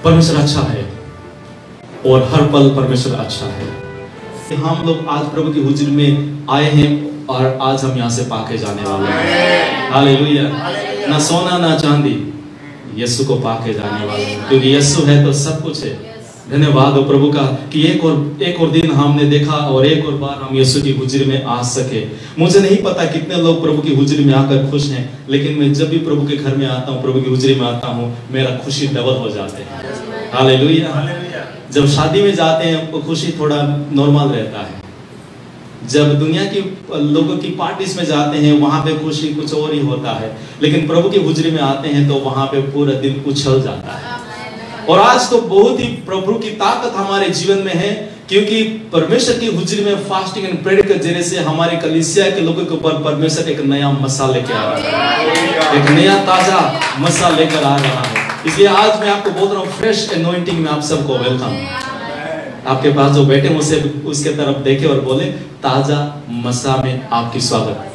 परमेश्वर अच्छा है और हर पल परमेश्वर अच्छा है। हम लोग आज प्रभु की हुजूर में आए हैं और आज हम यहाँ से पाके जाने वाले हैं। हालेलुया। ना सोना ना चांदी, यीशु को पाके जाने वाले हैं, क्योंकि यीशु है तो सब कुछ है। धन्यवाद हो प्रभु का कि एक और दिन हमने देखा और एक और बार हम यीशु की हुजूर में आ सके। मुझे नहीं पता कितने लोग प्रभु की हुजूर में आकर खुश हैं, लेकिन मैं जब भी प्रभु के घर में आता हूँ, प्रभु की हुजूर में आता हूँ, मेरा खुशी डबल हो जाते हैं। हालेलुया। जब शादी में जाते हैं तो खुशी थोड़ा नॉर्मल रहता है। जब दुनिया की लोगों की पार्टीज में जाते हैं वहां पे खुशी कुछ और ही होता है, लेकिन प्रभु की हुजूरी में आते हैं तो वहां पे पूरा दिन उछल जाता है। और आज तो बहुत ही प्रभु की ताकत हमारे जीवन में है, क्योंकि परमेश्वर की हुजूरी में फास्टिंग एंड प्रेयर के जरिए से हमारे कलीसिया के लोगों के ऊपर परमेश्वर एक नया मसा लेकर आ रहा है, एक नया ताजा मसा लेकर आ रहा है। इसलिए आज मैं आपको बोल रहा हूँ, फ्रेश एनॉइंटिंग में आप सबको वेलकम। आपके पास जो बैठे उसे उसके तरफ देखे और बोले, ताजा मसा में आपकी स्वागत।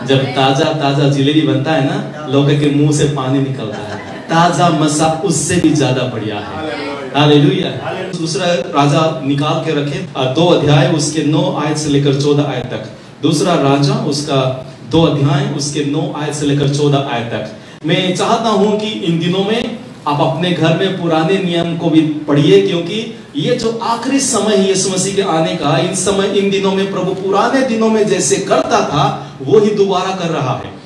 जब ताजा ताजा जिलेबी बनता है ना, लोगों के मुंह से पानी निकलता है। ताजा मसा उससे भी ज्यादा बढ़िया है। हालेलुया। दूसरा राजा निकाल के रखे 2 अध्याय उसके 9 आयत से लेकर 14 आयत तक। दूसरा राजा उसका 2 अध्याय उसके 9 आयत से लेकर 14 आयत तक। मैं चाहता हूं कि इन दिनों में आप अपने घर में पुराने नियम को भी पढ़िए, क्योंकि ये जो आखिरी समय है यीशु मसीह के आने का, इन दिनों में प्रभु पुराने दिनों में जैसे करता था वो ही दोबारा कर रहा है।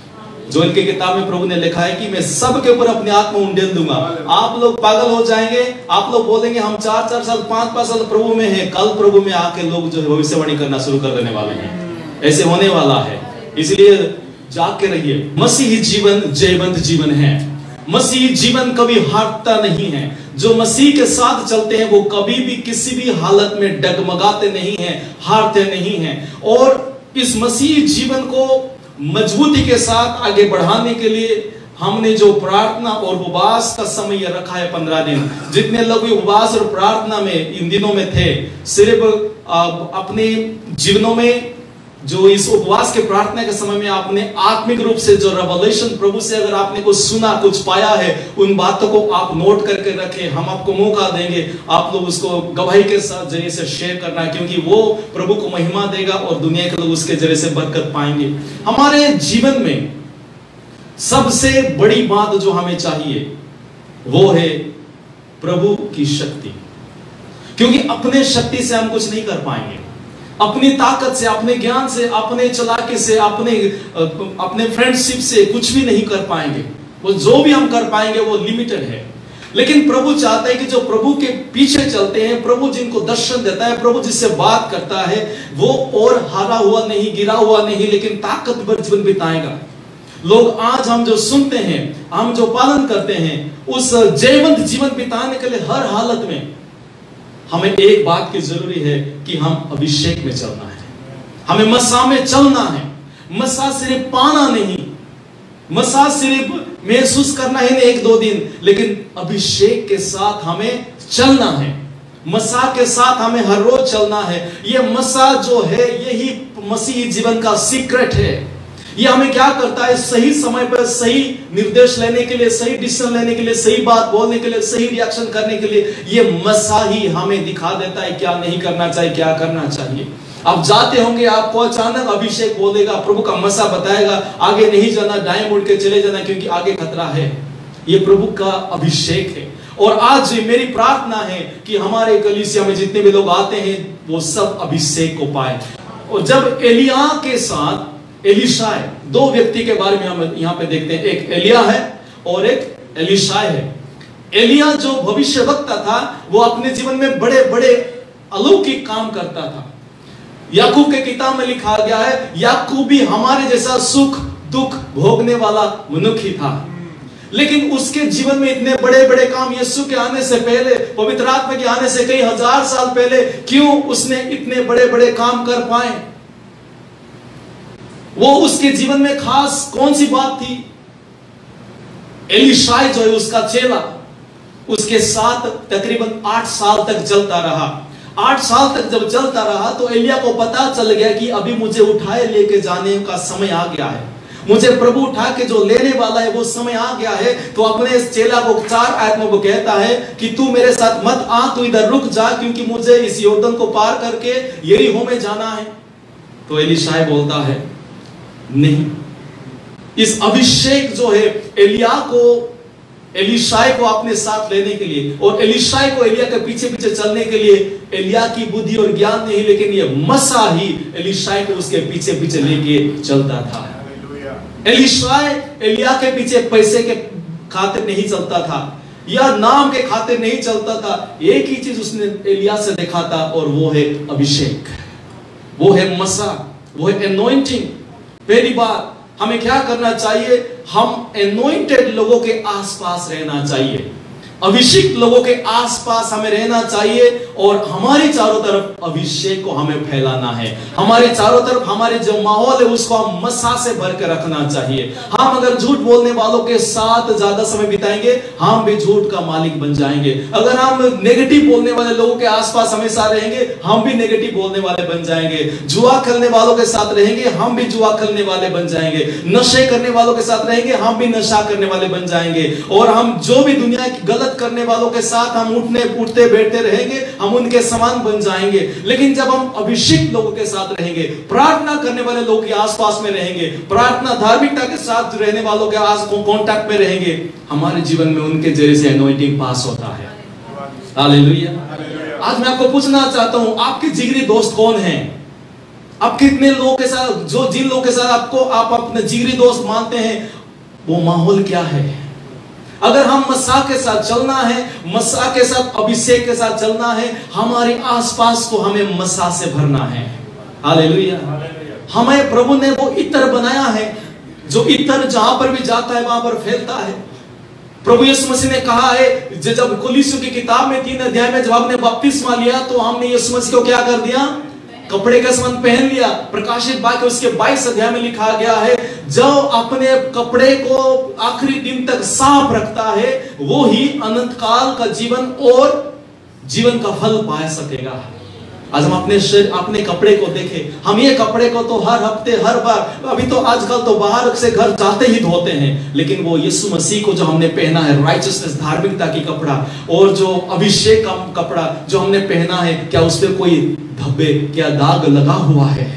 जो इनके किताब में प्रभु ने लिखा है कि मैं सबके ऊपर अपने आत्मा उंडेल दूंगा। आप लोग पागल हो जाएंगे, आप लोग बोलेंगे हम 4-4 साल 5-5 साल प्रभु में हैं, कल प्रभु में आके लोग जो है भविष्यवाणी करना शुरू कर देने वाले हैं। ऐसे होने वाला है, इसलिए जाग के रहिए। मसीही जीवन जयवंत जीवन है। मसीही जीवन कभी हारता नहीं है। जो मसीह के साथ चलते हैं वो कभी भी किसी भी हालत में डगमगाते नहीं हैं, हारते नहीं हैं। और इस मसीही जीवन को मजबूती के साथ आगे बढ़ाने के लिए हमने जो प्रार्थना और उपवास का समय रखा है 15 दिन। जितने लोग उपवास और प्रार्थना में इन दिनों में थे, सिर्फ अपने जीवनों में जो इस उपवास के प्रार्थना के समय में आपने आत्मिक रूप से जो रेवलेशन प्रभु से अगर आपने कुछ सुना, कुछ पाया है, उन बातों को आप नोट करके रखें। हम आपको मौका देंगे, आप लोग उसको गवाही के साथ जरिए से शेयर करना, क्योंकि वो प्रभु को महिमा देगा और दुनिया के लोग उसके जरिए से बरकत पाएंगे। हमारे जीवन में सबसे बड़ी बात जो हमें चाहिए वो है प्रभु की शक्ति, क्योंकि अपने शक्ति से हम कुछ नहीं कर पाएंगे। अपनी ताकत से, अपने ज्ञान से, अपने चालाकी से, अपने फ्रेंडशिप से कुछ भी नहीं कर पाएंगे। वो जो भी हम कर पाएंगे वो लिमिटेड है। लेकिन प्रभु चाहता है कि जो प्रभु के पीछे चलते हैं, प्रभु जिनको दर्शन देता है, प्रभु जिससे बात करता है, वो और हारा हुआ नहीं, गिरा हुआ नहीं, लेकिन ताकतवर जीवन बिताएगा। लोग आज हम जो सुनते हैं, हम जो पालन करते हैं, उस जयवंत जीवन बिताने के लिए हर हालत में हमें एक बात की जरूरी है कि हम अभिषेक में चलना है। हमें मसा में चलना है। मसा सिर्फ पाना नहीं, मसा सिर्फ महसूस करना है 1-2 दिन, लेकिन अभिषेक के साथ हमें चलना है। मसा के साथ हमें हर रोज चलना है। यह मसा जो है यही मसीही जीवन का सीक्रेट है। ये हमें क्या करता है, सही समय पर सही निर्देश लेने के लिए, सही डिसीजन लेने के लिए, सही बात बोलने के लिए, सही रिएक्शन करने के लिए ये मसा ही हमें दिखा देता है क्या नहीं करना चाहिए, क्या करना चाहिए। आप जाते होंगे, आपको अचानक अभिषेक बोलेगा, प्रभु का मसा बताएगा, आगे नहीं जाना, दाएं मुड़ के चले जाना, क्योंकि आगे खतरा है। ये प्रभु का अभिषेक है। और आज मेरी प्रार्थना है कि हमारे कलीसिया में जितने भी लोग आते हैं वो सब अभिषेक को पाए। और जब एलिया के साथ एलिशा है, 2 व्यक्ति के बारे में हम यहाँ पे देखते हैं। एक एलिया है और एक एलिशा है। एलिया जो भविष्यवक्ता था, वो अपने जीवन में बड़े बड़े अलौकिक काम करता था। याकूब के किताब में लिखा गया है, याकूब भी हमारे जैसा सुख दुख भोगने वाला मनुष्य ही था, लेकिन उसके जीवन में इतने बड़े बड़े काम यीशु के आने से पहले, पवित्र आत्मा के आने से कई हजार साल पहले, क्यों उसने इतने बड़े बड़े काम कर पाए? वो उसके जीवन में खास कौन सी बात थी? एलिशा जो है उसका चेला, उसके साथ तकरीबन 8 साल तक चलता रहा। 8 साल तक जब चलता रहा तो एलिया को पता चल गया कि अभी मुझे उठाए लेके जाने का समय आ गया है। मुझे प्रभु उठा के जो लेने वाला है, वो समय आ गया है। तो अपने इस चेला को 4 आयतों को कहता है कि तू मेरे साथ मत आ, तू इधर रुक जा, क्योंकि मुझे इस यरदन को पार करके यरीहो में जाना है। तो एलीशा बोलता है नहीं, इस अभिषेक जो है एलीशा को अपने साथ लेने के लिए, और एलीशा को एलिया के पीछे पीछे चलने के लिए एलिया की बुद्धि और ज्ञान नहीं, लेकिन ये मसा ही एलीशा को उसके पीछे पीछे लेके चलता था। एलीशा एलिया के पीछे पैसे के खातिर नहीं चलता था या नाम के खातिर नहीं चलता था। एक ही चीज उसने एलिया से देखा था, और वो है अभिषेक, वो है मसा, वो है एनॉइंटिंग। पहली बात हमें क्या करना चाहिए, हम एनॉइंटेड लोगों के आसपास रहना चाहिए, अभिषेक लोगों के आसपास हमें रहना चाहिए, और हमारी चारों तरफ अभिषेक को हमें फैलाना है। हमारे चारों तरफ हमारे जो माहौल है उसको हम मसा से भर के रखना चाहिए। हम अगर झूठ बोलने वालों के साथ ज्यादा समय बिताएंगे, हम भी झूठ का मालिक बन जाएंगे। अगर हम नेगेटिव बोलने वाले लोगों के आसपास हमेशा रहेंगे, हम भी नेगेटिव बोलने वाले बन जाएंगे। जुआ खेलने वालों के साथ रहेंगे, हम भी जुआ खेलने वाले बन जाएंगे। नशे करने वालों के साथ रहेंगे, हम भी नशा करने वाले बन जाएंगे। और हम जो भी दुनिया की गलत करने वालों के साथ हम उठते बैठते रहेंगे, हम उनके समान बन जाएंगे। लेकिन जब हम अभिषेक लोगों के साथ रहेंगे, प्रार्थना करने वाले लोगों के आसपास में रहेंगे, प्रार्थना धार्मिकता के साथ रहने वालों के कांटेक्ट में रहेंगे, हमारे जीवन में उनके जरिए से एनॉइंटिंग पास होता है। हालेलुया। आज मैं आपको पूछना चाहता हूं, आपके जिगरी दोस्त कौन हैं? आप कितने लोगों के साथ, जिन लोगों के साथ आप अपने जिगरी दोस्त मानते हैं, वो माहौल क्या है? अगर हम मसा के साथ चलना है, मसा के साथ अभिषेक के साथ चलना है, हमारे आसपास को हमें मसा से भरना है। हालेलुया। हमें प्रभु ने वो इत्र बनाया है, जो इत्र जहां पर भी जाता है वहां पर फैलता है। प्रभु यीशु मसीह ने कहा है, जब कुलिसियों की किताब में 3 अध्याय में जब हमने बपतिस्मा लिया, तो हमने यीशु मसीह को क्या कर दिया? कपड़े का समान पहन लिया। प्रकाशित वाक्य उसके 22 अध्याय में लिखा गया है, जो अपने कपड़े को आखिरी दिन तक साफ रखता है, वो ही अनंत काल का जीवन और जीवन का फल पा सकेगा। आज हम अपने कपड़े को देखें, हम ये कपड़े को तो हर हफ्ते हर बार, अभी तो आजकल तो बाहर से घर जाते ही धोते हैं, लेकिन वो यीशु मसीह को जो हमने पहना है, राइचसनेस धार्मिकता की कपड़ा, और जो अभिषेक का कपड़ा जो हमने पहना है, क्या उस पर कोई धब्बे, क्या दाग लगा हुआ है?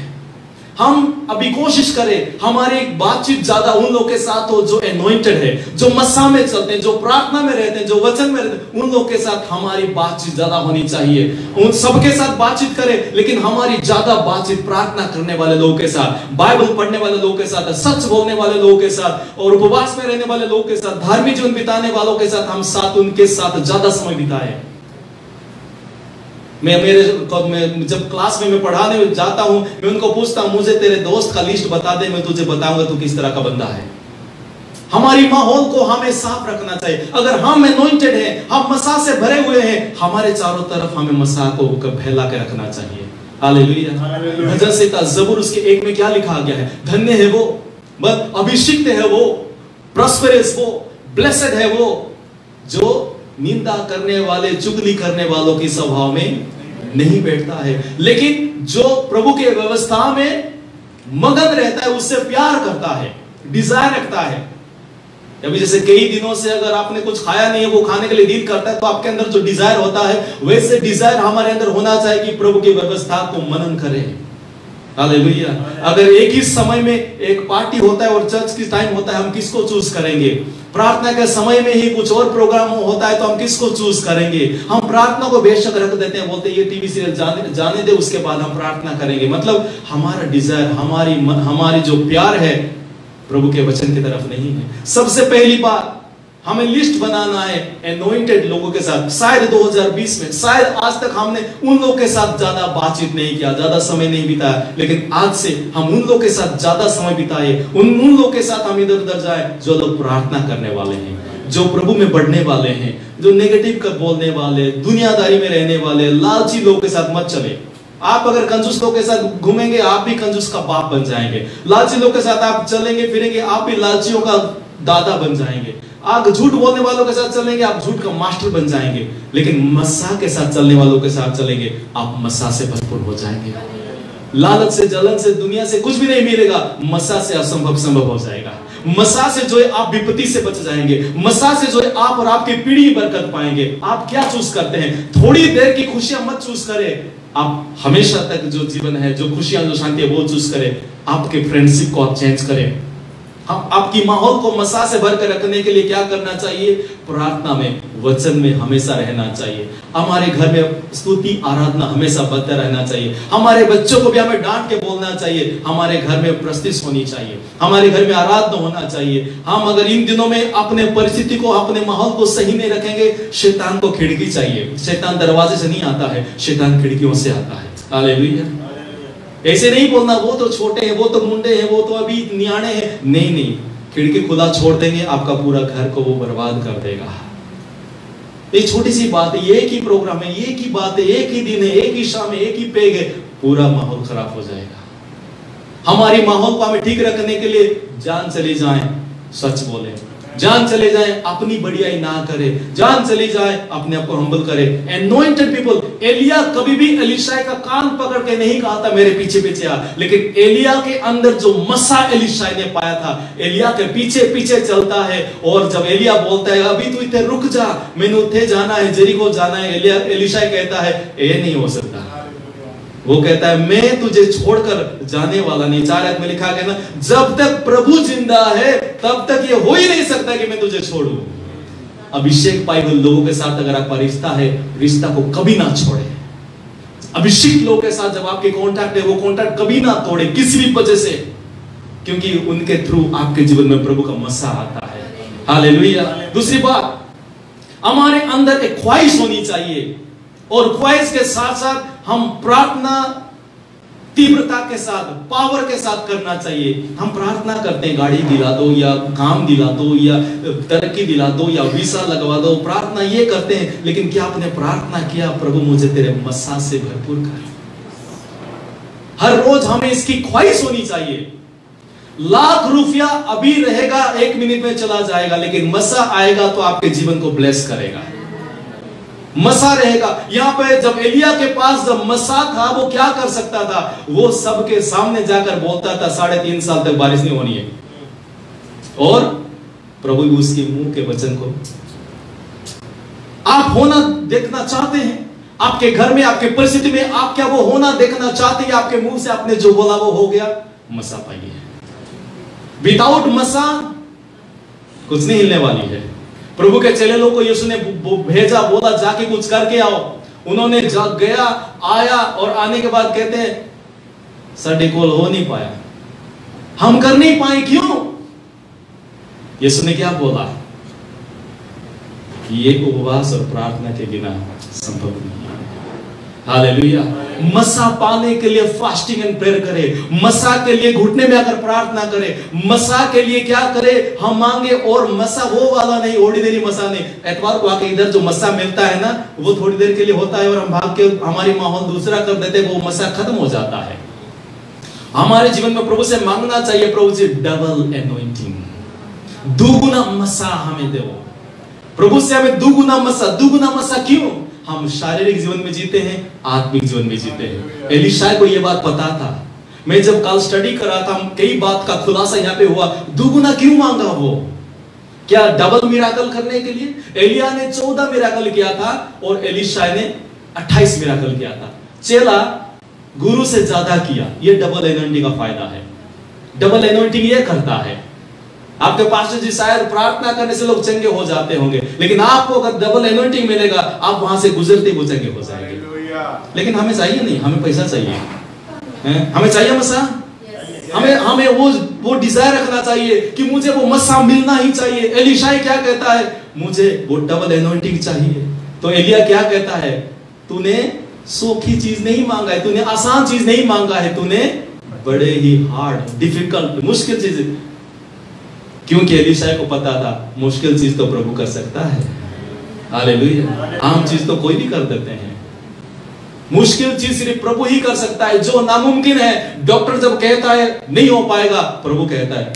हम अभी कोशिश करें हमारी बातचीत ज्यादा उन लोगों के साथ हो जो एनॉइंटेड है, जो मसा में चलते हैं, जो प्रार्थना में रहते हैं, जो वचन में रहते हैं, उन लोगों के साथ हमारी बातचीत ज्यादा होनी चाहिए। उन सबके साथ बातचीत करें, लेकिन हमारी ज्यादा बातचीत प्रार्थना करने वाले लोगों के साथ, बाइबल पढ़ने वाले लोगों के साथ, सच बोलने वाले लोगों के साथ, और उपवास में रहने वाले लोगों के साथ, धार्मिक जीवन बिताने वालों के साथ, हम उनके साथ ज्यादा समय बिताएं। मैं जब क्लास में मैं पढ़ाने जाता हूं, मैं उनको पूछता हूं, मुझे तेरे दोस्त का लिस्ट बता दे, मैं तुझे बताऊंगा तू किस तरह का बंदा है। हमारी माहौल को हमें साफ रखना चाहिए। अगर हम एनॉइंटेड हैं, हम मसा से भरे हुए हैं, हमारे चारों तरफ हमें मसा को फैला के रखना चाहिए। हालेलुया। भजन संहिता ज़बूर उसके 1 में क्या लिखा गया है? धन्य है वो, अभिषिक्त है वो, प्रॉस्परस वो, ब्लेसेड है वो, जो निंदा करने वाले, चुगली करने वालों की स्वभाव में नहीं बैठता है, लेकिन जो प्रभु के व्यवस्था में मगन रहता है, उससे प्यार करता है, डिजायर रखता है। अभी जैसे कई दिनों से अगर आपने कुछ खाया नहीं है, वो खाने के लिए दिल करता है, तो आपके अंदर जो डिजायर होता है, वैसे डिजायर हमारे अंदर होना चाहिए कि प्रभु की व्यवस्था को मनन करें। हालेलुया। अगर एक ही समय में एक पार्टी होता है और चर्च की टाइम होता है, हम किसको चूज करेंगे? प्रार्थना के समय में ही कुछ और प्रोग्राम होता है, तो हम किसको चूज करेंगे? हम प्रार्थना को बेशक रख देते हैं, बोलते हैं ये टीवी सीरियल जाने दे, उसके बाद हम प्रार्थना करेंगे। मतलब हमारा डिजायर, हमारी जो प्यार है प्रभु के वचन की तरफ नहीं है। सबसे पहली बात हमें लिस्ट बनाना है एनॉइंटेड लोगों के साथ। शायद 2020 में, शायद आज तक हमने उन लोगों के साथ ज्यादा बातचीत नहीं किया, ज्यादा समय नहीं बिताया, लेकिन आज से हम उन लोगों के साथ ज्यादा समय बिताए, उन लोगों के साथ हम इधर उधर जाए जो लोग प्रार्थना करने वाले हैं, जो प्रभु में बढ़ने वाले हैं, जो नेगेटिव का बोलने वाले, दुनियादारी में रहने वाले, लालची लोगों के साथ मत चले। आप अगर कंजूस लोगों के साथ घूमेंगे, आप भी कंजूस का बाप बन जाएंगे। लालची लोगों के साथ आप चलेंगे फिरेंगे, आप भी लालचियों का दादा बन जाएंगे। आप झूठ बोलने वालों के साथ चलेंगे, आप झूठ का मास्टर बन जाएंगे। लेकिन मसा के साथ चलने वालों के साथ चलेंगे, आप मसा से भरपूर हो जाएंगे। लालच से, जलन से, दुनिया से कुछ भी नहीं मिलेगा। मसा से असंभव संभव हो जाएगा। मसा से जो है आप विपत्ति से बच जाएंगे। मसा से जो है आप और आपकी पीढ़ी बरकत पाएंगे। आप क्या चूज करते हैं? थोड़ी देर की खुशियां मत चूज करें, आप हमेशा तक जो जीवन है, जो खुशियां, जो शांति है, वो चूज करें। आपके फ्रेंडशिप को आप चेंज करें। हम आपकी माहौल को मसा से भर कर रखने के लिए क्या करना चाहिए? प्रार्थना में, वचन में हमेशा रहना चाहिए। हमारे घर में स्तुति आराधना हमेशा बदते रहना चाहिए। हमारे बच्चों को भी हमें डांट के बोलना चाहिए। हमारे घर में प्रस्तिश होनी चाहिए, हमारे घर में आराधना होना चाहिए। हम अगर इन दिनों में अपने परिस्थिति को, अपने माहौल को सही नहीं रखेंगे, शैतान को खिड़की चाहिए। शैतान दरवाजे से नहीं आता है, शैतान खिड़कियों से आता है। हालेलुया। ऐसे नहीं बोलना वो तो छोटे हैं, वो तो मुंडे हैं, वो तो अभी न्याणे हैं। नहीं नहीं, खिड़की खुला छोड़ देंगे, आपका पूरा घर को वो बर्बाद कर देगा। एक छोटी सी बात है, एक ही प्रोग्राम है, एक ही बात है, एक ही दिन है, एक ही शाम है, एक ही पेग है, पूरा माहौल खराब हो जाएगा। हमारी माहौल को हमें ठीक रखने के लिए जान चली जाए, सच बोले, जान चले जाए, अपनी बढ़ियाई ना करे, जान चली जाए, अपने आप को हम्बल करे। एनोइंटेड पीपल, एलिया कभी भी एलीशा का कान पकड़ के नहीं कहा था मेरे पीछे पीछे आ, लेकिन एलिया के अंदर जो मसा एलीशा ने पाया था, एलिया के पीछे पीछे चलता है। और जब एलिया बोलता है अभी तू इतने रुक जा, मैंने उठे जाना है, जेरिको जाना है, एलीशा कहता है ये नहीं हो सकता। वो कहता है मैं तुझे छोड़कर जाने वाला नहीं। 4 आयत में लिखा है ना, जब तक प्रभु जिंदा है तब तक ये हो ही नहीं सकता कि मैं तुझे छोड़ूं। अभिषेक पाए हुए लोगों के साथ अगर आपका रिश्ता है, रिश्ता को कभी ना छोड़े। अभिषेक लोगों के साथ जब आपके कॉन्टैक्ट है, वो कॉन्टैक्ट कभी ना तोड़े किसी भी वजह से, क्योंकि उनके थ्रू आपके जीवन में प्रभु का मसा आता है। हालेलुया। दूसरी बात, हमारे अंदर एक ख्वाहिश होनी चाहिए, और ख्वाहिश के साथ साथ हम प्रार्थना तीव्रता के साथ, पावर के साथ करना चाहिए। हम प्रार्थना करते हैं गाड़ी दिला दो, या काम दिला दो, या तरक्की दिला दो, या वीसा लगवा दो, प्रार्थना ये करते हैं, लेकिन क्या आपने प्रार्थना किया प्रभु मुझे तेरे मसा से भरपूर कर? हर रोज हमें इसकी ख्वाहिश होनी चाहिए। लाख रुपया अभी रहेगा, 1 मिनट में चला जाएगा, लेकिन मसा आएगा तो आपके जीवन को ब्लेस करेगा। मसा रहेगा। यहां पे जब एलिया के पास जब मसा था, वो क्या कर सकता था? वो सबके सामने जाकर बोलता था 3.5 साल तक बारिश नहीं होनी है, और प्रभु भी उसके मुंह के वचन को आप होना देखना चाहते हैं। आपके घर में, आपके परिस्थिति में आप क्या वो होना देखना चाहते हैं? आपके मुंह से आपने जो बोला वो हो गया। मसा पाइए। विदाउट मसा कुछ नहीं हिलने वाली है। प्रभु के चेले लोग को यीशु ने भेजा, बोला जाके कुछ करके आओ। उन्होंने गया, आया, और आने के बाद कहते हैं साढ़े कोल हो नहीं पाया, हम कर नहीं पाए। क्यों? यीशु ने क्या बोला कि ये उपवास और प्रार्थना के बिना संभव नहीं है। हालेलुया। मसा पाने के लिए फास्टिंग एंड प्रेयर करे, मसा के लिए घुटने में आकर प्रार्थना करे, मसा के लिए क्या करे? हम मांगे। और मसा वो वाला नहीं, ऑर्डिनरी मसा नहीं। एतवार को आके इधर जो मसा मिलता है ना, वो थोड़ी देर के लिए होता है और हम भाग के हमारी माहौल दूसरा कर देते, वो मसा खत्म हो जाता है। हमारे जीवन में प्रभु से मांगना चाहिए, प्रभु जी डबल एनॉइंटिंग, दुगुना मसा हमें दो। प्रभु से हमें दुगुना मसा। दुगुना मसा क्यों? हम शारीरिक जीवन में जीते हैं, आत्मिक जीवन में जीते हैं। एलीशा को यह बात पता था। मैं जब कल स्टडी कर रहा था, कई बात का खुलासा यहाँ पे हुआ। दुगुना क्यों मांगा वो? क्या डबल मिराकल करने के लिए? एलिया ने 14 मिराकल किया था और एलीशा ने 28 मिराकल किया था। चेला गुरु से ज्यादा किया। ये डबल एनॉइंटिंग का फायदा है। डबल एनॉइंटिंग ये करता है। आपके पास्टर जी शायद प्रार्थना करने से लोग चंगे हो जाते होंगे, लेकिन आपको अगर डबल एनॉइंटिंग मिलेगा, आप वहां से गुजरते वो चंगे हो जाएंगे। लेकिन हमें चाहिए नहीं, हमें पैसा चाहिए। हमें चाहिए मसा। हमें वो डिजायर रखना चाहिए कि मुझे वो मसा मिलना ही चाहिए। एलीशा क्या कहता है? मुझे वो डबल एनॉइंटिंग चाहिए। तो एलिया क्या कहता है? तूने सोखी चीज नहीं मांगा है, तूने आसान चीज नहीं मांगा है, तूने बड़े ही हार्ड, डिफिकल्ट, मुश्किल चीज। क्योंकि एलीशा को पता था मुश्किल चीज तो प्रभु कर सकता है। हालेलुया। आम चीज तो कोई भी कर देते हैं, मुश्किल चीज सिर्फ प्रभु ही कर सकता है। जो नामुमकिन है, डॉक्टर जब कहता है नहीं हो पाएगा, प्रभु कहता है।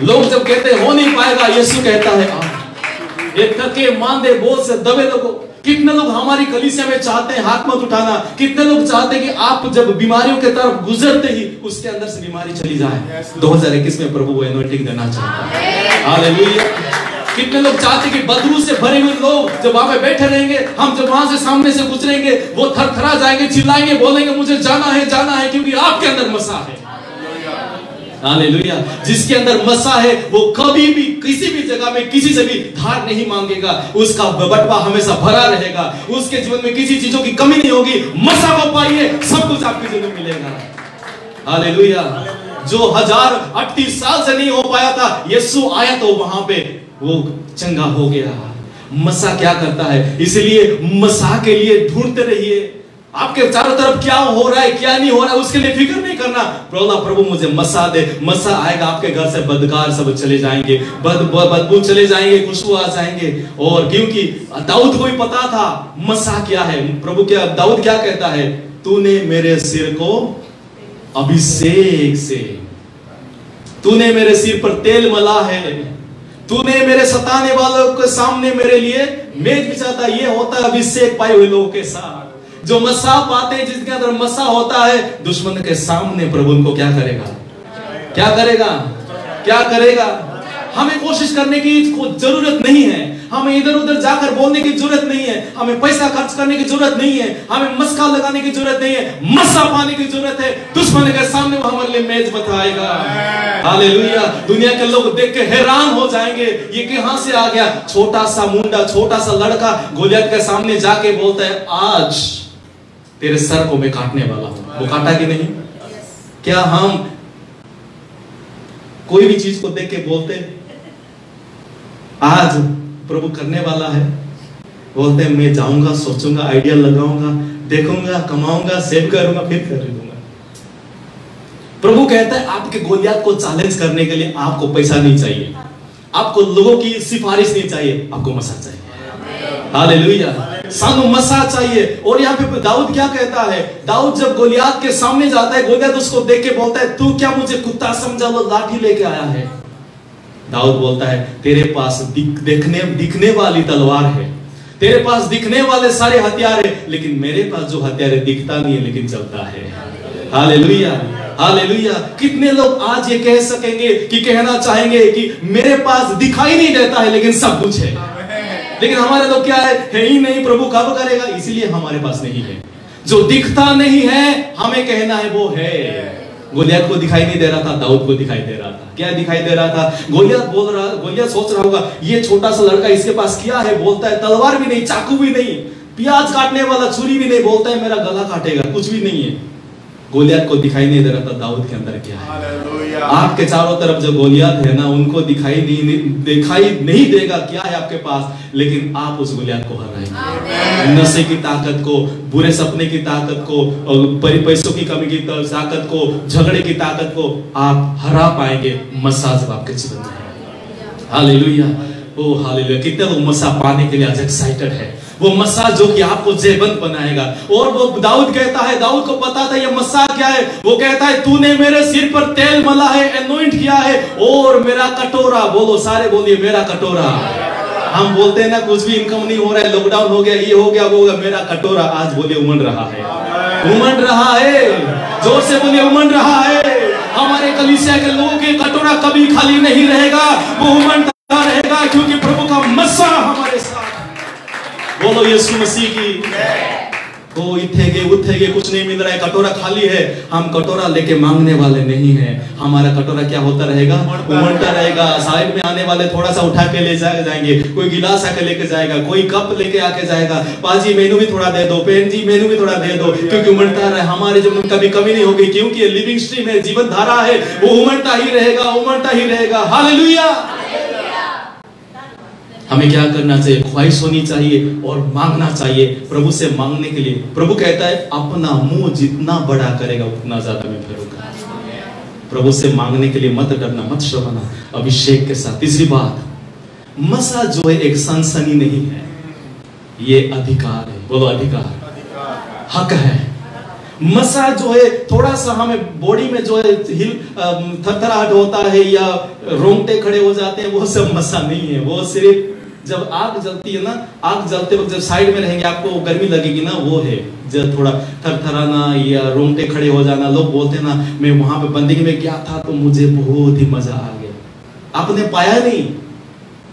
लोग जब कहते हैं हो नहीं पाएगा, यीशु कहता है ये थके मांदे बोझ से दबे लोगों कितने लोग हमारी कलीसिया में चाहते हैं हाथ मत उठाना, कितने लोग चाहते हैं कि आप जब बीमारियों के तरफ गुजरते ही उसके अंदर से बीमारी चली जाए। 2021 में प्रभु वो एनॉइंटिंग देना चाहता है। हालेलुया। कितने लोग चाहते हैं कि बदबू से भरे हुए लोग जब वहां पे बैठे रहेंगे, हम जब वहां से सामने से गुजरेंगे वो थरथरा जाएंगे, चिल्लाएंगे, बोलेंगे मुझे जाना है क्योंकि आपके अंदर मसा है। हालेलुया। जिसके अंदर मसा है वो कभी भी किसी भी जगह में किसी से भी धार नहीं मांगेगा, उसका बटवा हमेशा भरा रहेगा, उसके जीवन में किसी चीजों की कमी नहीं होगी। मसा को पाइए, सब कुछ आपके जीवन में मिलेगा। हालेलुया। जो 1038 साल से नहीं हो पाया था, यीशु आया तो वहां पे वो चंगा हो गया। मसा क्या करता है, इसलिए मसा के लिए ढूंढते रहिए। आपके चारों तरफ क्या हो रहा है क्या नहीं हो रहा है उसके लिए फिक्र नहीं करना। प्रभु मुझे मसा दे, मसा आएगा, आपके घर से बदकार सब चले जाएंगे, बदबू चले जाएंगे, खुशबू आ जाएंगे। और क्योंकि दाऊद को भी पता था मसा क्या है। प्रभु क्या, दाऊद क्या कहता है, तूने मेरे सिर को अभिषेक से, तूने मेरे सिर पर तेल मला है, तूने मेरे सताने वालों के सामने मेरे लिए मेज बिछाता। ये होता है अभिषेक पाए हुए लोगों के साथ, जो मसा पाते हैं, जिसके अंदर मसा होता है, दुश्मन के सामने प्रभु उनको क्या करेगा, क्या करेगा, क्या करेगा। हमें कोशिश करने की जरूरत नहीं है, हमें इधर उधर जाकर बोलने की जरूरत नहीं है, हमें पैसा खर्च करने की जरूरत नहीं है, हमें मस्का लगाने की जरूरत नहीं है, मसा पाने की जरूरत है। दुश्मन के सामने वो हमारे लिए मेज बताएगा। हालेलुया। दुनिया के लोग देख के हैरान हो जाएंगे, ये कहां से आ गया। छोटा सा मुंडा, छोटा सा लड़का गोलियत के सामने जाके बोलता है, आज तेरे सर को मैं काटने वाला हूं। वो काटा कि नहीं? क्या हम कोई भी चीज को देख के बोलते आज प्रभु करने वाला है? बोलते हैं मैं जाऊंगा, सोचूंगा, आइडिया लगाऊंगा, देखूंगा, कमाऊंगा, सेव करूंगा, फिर कर दूंगा। प्रभु कहता है आपके गोलियत को चैलेंज करने के लिए आपको पैसा नहीं चाहिए, आपको लोगों की सिफारिश नहीं चाहिए, आपको मसा चाहिए। हालेलुया। सानू मसा चाहिए। और यहाँ पे दाऊद क्या कहता है, दाऊद जब गोलियत के सामने जाता है, गोलियत उसको देख के बोलता है, तू क्या मुझे कुत्ता समझा, वो लाठी लेके आया है। दाऊद बोलता है, तेरे पास दिखने वाली तलवार है, तेरे पास दिखने वाले सारे हथियार है, लेकिन मेरे पास जो हथियार है दिखता नहीं है लेकिन चलता है। हालेलुया। हालेलुया। कितने लोग आज ये कह सकेंगे कि कहना चाहेंगे कि मेरे पास दिखाई नहीं देता है लेकिन सब कुछ है, लेकिन हमारे लोग क्या है ही नहीं, प्रभु कब करेगा, इसीलिए हमारे पास नहीं है। जो दिखता नहीं है हमें कहना है वो है। गोलियत को दिखाई नहीं दे रहा था, दाऊद को दिखाई दे रहा था। क्या दिखाई दे रहा था? गोलियत सोच रहा होगा ये छोटा सा लड़का, इसके पास क्या है, बोलता है तलवार भी नहीं, चाकू भी नहीं, प्याज काटने वाला छुरी भी नहीं, बोलता है मेरा गला काटेगा, कुछ भी नहीं है। गोलियत को दिखाई नहीं दे रहा था दाऊद के अंदर क्या है। आपके चारों तरफ जो गोलियत है ना, उनको दिखाई नहीं देगा क्या है आपके पास, लेकिन आप उस गोलियत को हराएंगे। नशे की ताकत को, बुरे सपने की ताकत को, पैसों की कमी की ताकत को, झगड़े की ताकत को आप हरा पाएंगे मसा जब आपके जीवन में। हालेलुया। ओ हालेलुया। कितने लोग मसा पाने के लिए आज एक्साइटेड है, वो मसा जो कि आपको जयवंत बनाएगा। और वो दाऊद कहता है, दाऊद को पता था ये मसा क्या है, वो कहता है तूने मेरे सिर पर तेल मला है, एनोइंट किया है, और मेरा कटोरा, बोलो सारे बोलिए मेरा कटोरा। हम बोलते हैं ना कुछ भी इनकम नहीं हो रहा है, लॉकडाउन हो गया, ये हो गया, वो हो गया, मेरा कटोरा आज बोलिए उमड़ रहा है, उमड़ रहा है, जोर से बोलिए उमड़ रहा है। हमारे कलीसिया के लोगों के कटोरा कभी खाली नहीं रहेगा, वो उमड़ता रहेगा, क्योंकि प्रभु का मसा हमारे साथ। बोलो यीशु मसीह की। वो इथेगे उठेगे कुछ नहीं मिल रहा है, कटोरा खाली है। हम कटोरा लेके मांगने वाले नहीं है, हमारा कटोरा क्या होता रहेगा, उमड़ता रहेगा। साइड में आने वाले थोड़ा सा उठा के ले जाएंगे, कोई गिलास आके लेके जाएगा, कोई कप लेके आके जाएगा, पाजी मेनू भी थोड़ा दे दो, बहन जी मेनू भी थोड़ा दे दो, क्योंकि उमड़ता रहे। हमारे जीवन में कभी कमी नहीं होगी, क्योंकि ये लिविंग स्ट्रीम है, जीवन धारा है, वो उमड़ता ही रहेगा, उमड़ता ही रहेगा। हालेलुया। हमें क्या करना चाहिए, ख्वाहिश होनी चाहिए और मांगना चाहिए। प्रभु से मांगने के लिए प्रभु कहता है अपना मुंह जितना बड़ा करेगा उतना ज्यादा मैं भरूंगा। प्रभु से मांगने के लिए मत डरना, मत शर्माना, अभिषेक के साथ। तीसरी बात, मसा जो है एक सनसनी नहीं है, ये अधिकार है। बोलो अधिकार, हक है। मसा जो है थोड़ा सा हमें बॉडी में जो है थरथराहट होता है या रोंगटे खड़े हो जाते हैं, वो सब मसा नहीं है, वो सिर्फ जब आग जलती है ना, आग जलते वक्त जब साइड में रहेंगे आपको गर्मी लगेगी ना, वो है जब थोड़ा थरथराना या रोंगटे खड़े हो जाना। लोग बोलते हैं ना, मैं वहां पे बंदगी में गया था तो मुझे बहुत ही मजा आ गया। आपने पाया नहीं,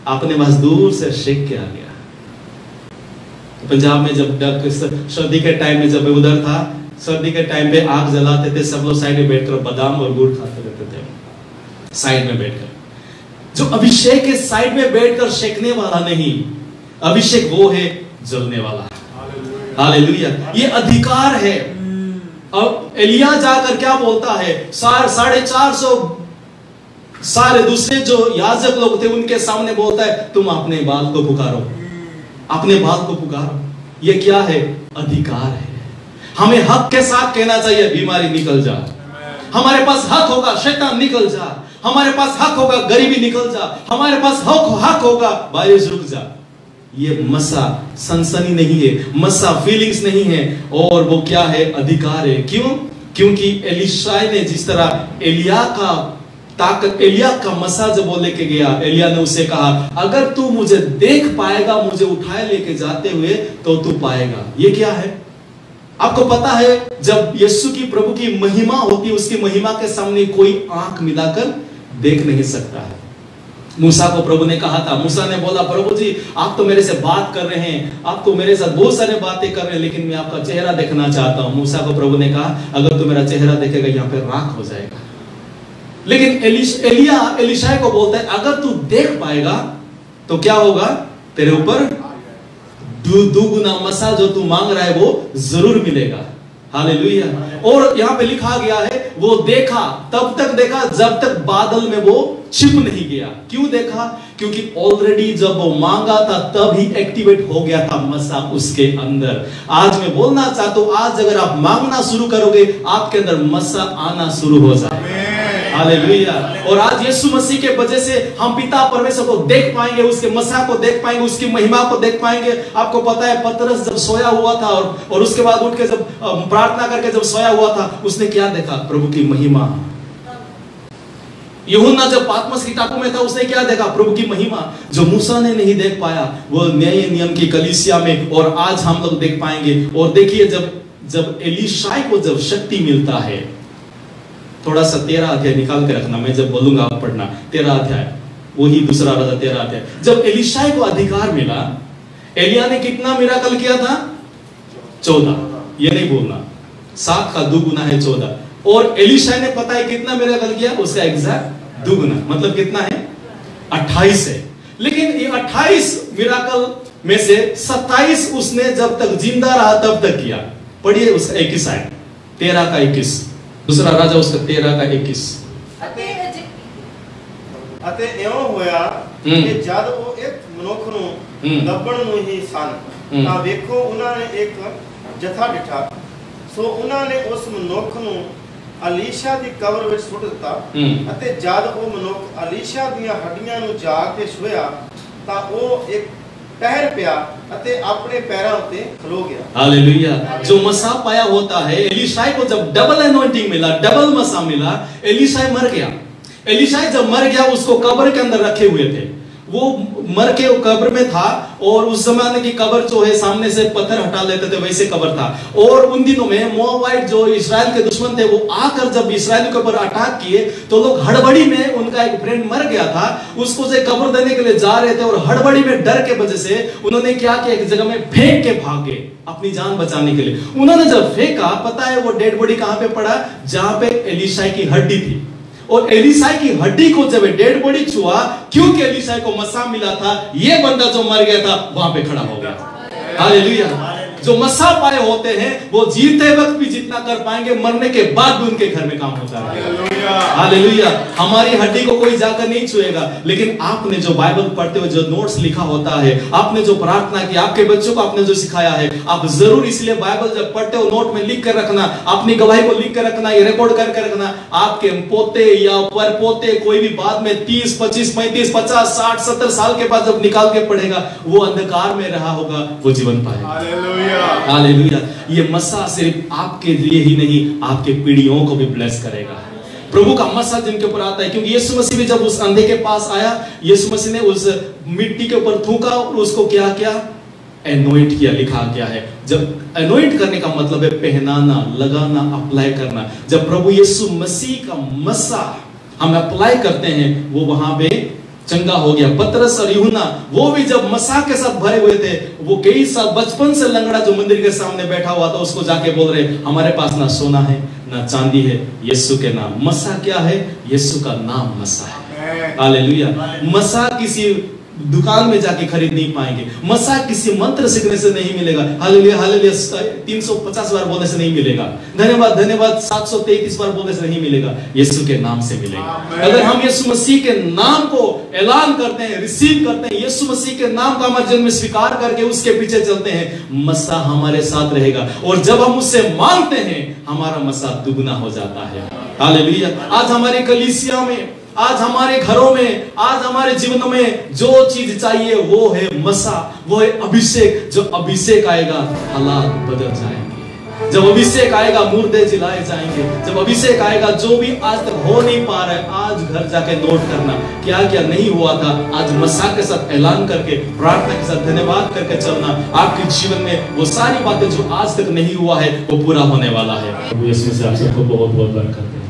आपने बस दूर से शेक के आ गया। तो पंजाब में जब सर्दी के टाइम में जब उधर था, सर्दी के टाइम पे आग जलाते थे, सब लोग साइड में बैठकर बादाम और गुड़ खाते रहते थे, साइड में बैठकर। जो अभिषेक है साइड में बैठकर शेकने वाला नहीं, अभिषेक वो है जलने वाला। हालेलुया, ये अधिकार है। अब एलिया जाकर क्या बोलता है, 450 सारे दूसरे जो याजक लोग थे उनके सामने बोलता है, तुम अपने बाल को पुकारो, अपने बाल को पुकारो। ये क्या है? अधिकार है। हमें हक के साथ कहना चाहिए, बीमारी निकल जा। हमारे पास हक होगा, शैतान निकल जा। हमारे पास हक होगा, गरीबी निकल जा। हमारे पास हक होगा, बारिश रुक जा। ये मसा सनसनी नहीं है, मसा फीलिंग्स नहीं है, और वो क्या है? अधिकार है। क्यों? क्योंकि एलीशा ने जिस तरह एलिया का ताकत, एलिया का मसा जब वो लेके गया, एलिया ने उसे कहा, अगर तू मुझे देख पाएगा, मुझे उठाए लेके जाते हुए, तो तू पाएगा। ये क्या है? आपको पता है, जब यीशु की, प्रभु की महिमा होती है, उसकी महिमा के सामने कोई आंख मिलाकर देख नहीं सकता है। मूसा को प्रभु ने कहा था, मूसा ने बोला, प्रभु जी आप तो मेरे से बात कर रहे हैं, आप तो मेरे साथ बहुत सारे बातें कर रहे हैं, लेकिन मैं आपका चेहरा देखना चाहता हूं। मूसा को प्रभु ने कहा, अगर तू मेरा चेहरा देखेगा, यहाँ पे राख हो जाएगा। लेकिन एलिया एलीशा को बोलता है, अगर तू देख पाएगा तो क्या होगा? तेरे ऊपर दुगुना मसा जो तू मांग रहा है वो जरूर मिलेगा। हालेलुया। और यहाँ पे लिखा गया है, वो देखा, तब तक देखा जब तक बादल में वो छिप नहीं गया। क्यों देखा? क्योंकि ऑलरेडी जब वो मांगा था तब ही एक्टिवेट हो गया था मसा उसके अंदर। आज मैं बोलना चाहता हूं, आज अगर आप मांगना शुरू करोगे, आपके अंदर मसा आना शुरू हो जाएगा। हालेलुया। और आज यीशु मसीह के वजह से हम पिता परमेश्वर को देख पाएंगे, उसके मसा को देख पाएंगे, उसकी महिमा को देख पाएंगे। आपको पता है, पतरस जब सोया हुआ था और उसके बाद उठ के जब प्रार्थना करके जब सोया हुआ था, उसने क्या देखा? प्रभु की महिमा। यूहन्ना जब पात्मस की टापू में था, उसने क्या देखा? प्रभु की महिमा, जो मूसा ने नहीं देख पाया, वो नए नियम की कलीसिया में, और आज हम लोग देख पाएंगे। और देखिए, जब एलीशा को जब शक्ति मिलता है, थोड़ा सा 13 अध्याय निकाल के रखना, मैं जब बोलूंगा आप पढ़ना। 13 अध्याय, वही दूसरा राजा 13 अध्याय। जब एलीशा को अधिकार मिला, एलिया ने कितना मिराकल किया था? 14। ये नहीं बोलना, 7 का दुगुना है 14। और एलीशा ने पता है कितना मिराकल किया? उसका एग्जैक्ट दुगुना, मतलब कितना है? 28 है। लेकिन ये 28 मिराकल में से 27 उसने जब तक जिंदा रहा तब तक किया। पढ़िए उसका 21 आयत, 13 का 21, दूसरा राजा उसका 13 का 21। ਅਤੇ ਇਉਂ ਹੋਇਆ ਕਿ ਜਦ ਉਹ ਇੱਕ ਮਨੁੱਖ ਨੂੰ ਲੱਭਣ ਨੂੰ ਹੀ ਸਨ, ਤਾਂ ਵੇਖੋ ਉਹਨਾਂ ਨੇ ਇੱਕ ਜਥਾ ਡਿਠਾ। ਸੋ ਉਹਨਾਂ ਨੇ ਉਸ ਮਨੁੱਖ ਨੂੰ ਅਲੀਸ਼ਾ ਦੀ ਕਬਰ ਵਿੱਚ ਸੁੱਟ ਦਿੱਤਾ। ਅਤੇ ਜਦ ਉਹ ਮਨੁੱਖ ਅਲੀਸ਼ਾ ਦੀਆਂ ਹੱਡੀਆਂ ਨੂੰ ਜਾ ਕੇ ਛੁਇਆ, ਤਾਂ ਉਹ ਇੱਕ पैर पिया अते अपने पैरों पे खलो गया। हालेलुया। जो मसा पाया होता है, एलीशा को जब डबल एनॉइंटिंग मिला, डबल मसा मिला, एलीशा मर गया। एलीशा जब मर गया, उसको कब्र के अंदर रखे हुए थे, वो मर के कब्र में था। और उस जमाने की कब्र जो है, सामने से पत्थर हटा लेते थे, वैसे कब्र था। और उन दिनों में मोआबाइट जो इस्राएल के दुश्मन थे, वो आकर जब इस्राएल के ऊपर अटैक किए, तो लोग हड़बड़ी में, उनका एक फ्रेंड मर गया था, उसको से कब्र देने के लिए जा रहे थे, और हड़बड़ी में डर के वजह से उन्होंने क्या किया, एक जगह में फेंक के भागे अपनी जान बचाने के लिए। उन्होंने जब फेंका, पता है वो डेड बॉडी कहां पे पड़ा? जहां पे एलीशा की हड्डी थी। और एलीशा की हड्डी को जब डेड बॉडी छुआ, क्योंकि एलीशा को मसा मिला था, ये बंदा जो मर गया था वहां पे खड़ा हो गया। हालेलुया। जो मसा पाए होते हैं, वो जीते वक्त भी जितना कर पाएंगे, मरने के बाद भी उनके घर में काम होता है। हालेलुया। हमारी हड्डी को कोई जाकर नहीं छुएगा, लेकिन आपने जो बाइबल पढ़ते हुए जो नोट्स लिखा होता है, आपने जो प्रार्थना की, आपके बच्चों को आपने जो सिखाया है, आप जरूर इसलिए बाइबल जब पढ़ते हो नोट में लिख कर रखना, अपनी गवाही को लिख कर रखना, ये रिकॉर्ड करके रखना। आपके पोते या पर पोते कोई भी बाद में 30, 25, 35, 50, 60, 70 साल के बाद जब निकाल के पढ़ेगा, वो अंधकार में रहा होगा, वो जीवन पाएगा। हालेलुया। ये मसा सिर्फ आपके लिए ही नहीं, आपके पीढ़ियों को भी ब्लेस करेगा। प्रभु का मसा जिनके ऊपर आता है, क्योंकि यीशु मसीह भी जब उस अंधे के पास आया, यीशु मसीह ने उस मिट्टी के ऊपर थूका और उसको क्या किया, एनोइंट किया। लिखा गया है, जब एनोइंट करने का मतलब है पहनाना, लगाना, अप्लाई करना। जब प्रभु यीशु मसीह का मसा हम अप्लाई करते हैं, वो वहां पे चंगा हो गया। पतरस और यूहन्ना वो भी जब मसा के साथ भरे हुए थे, वो कई साल बचपन से लंगड़ा जो मंदिर के सामने बैठा हुआ था, उसको जाके बोल रहे, हमारे पास ना सोना है ना चांदी है, यीशु के नाम। मसा क्या है? यीशु का नाम मसा है। हालेलुया। मसा किसी दुकान में जाके खरीद नहीं पाएंगे, मसा किसी मंत्र सीखने से नहीं मिलेगा। हालेलुया हालेलुया 350 बार बोलने से नहीं मिलेगा, धन्यवाद धन्यवाद 733 बार बोलने से नहीं मिलेगा, यीशु के नाम से मिलेगा। अगर हम यीशु मसीह के नाम को ऐलान करते हैं, रिसीव करते हैं, यीशु मसीह के नाम का हमारे जीवन में स्वीकार करके उसके पीछे चलते हैं, मसा हमारे साथ रहेगा। और जब हम उससे मांगते हैं, हमारा मसा दुगना हो जाता है। हालेलुया। आज हमारी कलीसिया में, आज हमारे घरों में, आज हमारे जीवन में जो चीज चाहिए वो है मसा, वो है अभिषेक। जो अभिषेक आएगा, हालात बदल जाएंगे। जब अभिषेक आएगा, मुर्दे जिलाए जाएंगे। जब अभिषेक आएगा, जो भी आज तक हो नहीं पा रहा है, आज घर जाके नोट करना क्या क्या नहीं हुआ था, आज मसा के साथ ऐलान करके, प्रार्थना के साथ धन्यवाद करके चलना। आपके जीवन में वो सारी बातें जो आज तक नहीं हुआ है, वो पूरा होने वाला है। प्रभु यीशु से आप सबको बहुत बहुत बरकत दे।